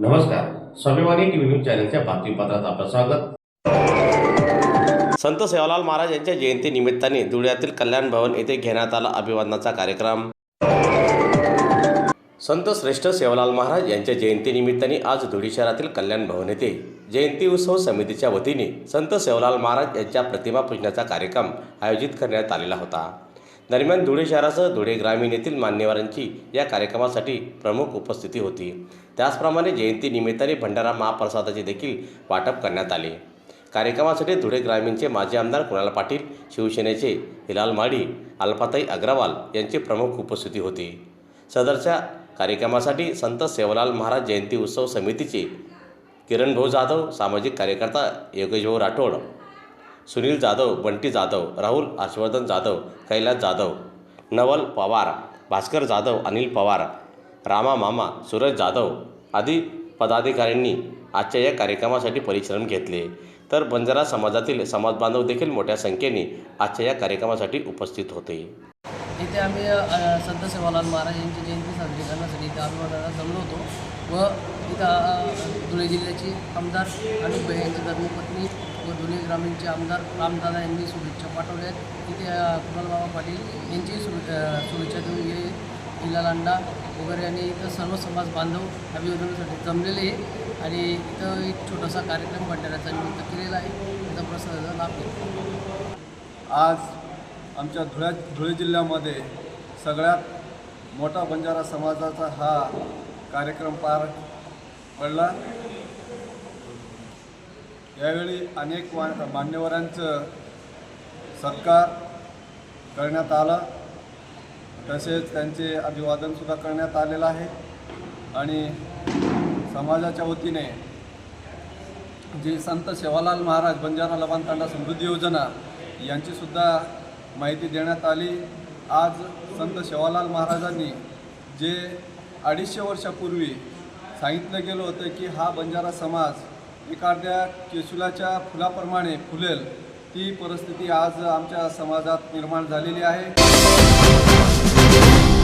नमस्कार, स्वाभिमानी TV news चॅनलच्या बातमीपत्रात आपलं स्वागत। संत सेवालाल महाराज यांच्या जयंती निमित्ताने धुळ्यातील कल्याण भवन येथे घेण्यात आला अभिवादनाचा कार्यक्रम। संत श्रेष्ठ सेवालाल महाराज यांच्या जयंती निमित्ताने आज धुळे शहरातील कल्याण भवन येथे जयंती उत्सव समितीच्या वतीने संत सेवालाल महाराज यांच्या प्रतिमा पूजनाचा कार्यक्रम आयोजित करण्यात आलेला होता। दरम्यान धुळे शहरासह धुळे ग्रामीण येथील मान्यवरांची या कार्यक्रमासाठी प्रमुख उपस्थिती होती। त्याचप्रमाणे जयंती निमित्ताने भंडारा महाप्रसादाचे देखील वाटप करण्यात आले। कार्यक्रमासाठी धुळे ग्रामीणचे माजी आमदार कुणाल पाटील, शिवसेनेचे हिलाल माळी, अल्फाताई अग्रवाल यांची प्रमुख उपस्थिती होती। सदरच्या कार्यक्रमासाठी संत सेवालाल महाराज जयंती उत्सव समितीचे किरण भाऊ जाधव, सामाजिक कार्यकर्ता योगेश भाऊ राठोड, सुनील जाधव, बंटी जाधव, राहुल हर्षवर्धन जाधव, कैलास जाधव, नवल पवार, भास्कर जाधव, अनिल पवार, रामा मामा, सूरज जाधव आदी पदाधिकाऱ्यांनी आजच्या या कार्यक्रमासाठी परिश्रम घेतले। तर बंजारा समाजातील समाजबांधव देखील मोठ्या संख्येने आजच्या या कार्यक्रमासाठी उपस्थित होते। इथे आम्ही संत सेवालाल महाराज यांची जयंती साजरी करण्यासाठी इथे अभिवादनाला जमलो होतो व इथं धुळे जिल्ह्याचे आमदार अनुप भाई यांची धर्मपत्नी व धुळे ग्रामीणचे आमदार रामदादा यांनी शुभेच्छा पाठवल्या आहेत। इथे कुणालबाबा पाटील यांची शुभेच्छा देऊन हे हिलाल अंडा वगैरे आणि इथं सर्व समाज बांधव अभिवादनासाठी जमलेले आहे आणि इथं एक छोटासा कार्यक्रम भंडाऱ्याचा निमित्त केलेला आहे। त्याचा प्रसादाचा लाभ घेतला। आज आमच्या धुळे जिल्ह्यामध्ये सगळ्यात मोठा बंजारा समाजाचा हा कार्यक्रम पार पडला। यावेळी अनेक मान्यवरांचं सत्कार करण्यात आला, तसेच त्यांचे अभिवादनसुद्धा करण्यात आलेलं आहे आणि समाजाच्या वतीने जी संत सेवालाल महाराज बंजारा लबान तांडा समृद्धी योजना यांचीसुद्धा माहिती देण्यात आली। आज संत सेवालाल महाराजांनी जे 250 वर्षापूर्वी सांगितलं गेलं होतं की हा बंजारा समाज एखाद्या केसुलाच्या फुलाप्रमाणे फुलेल, ती परिस्थिती आज आमच्या समाजात निर्माण झालेली आहे।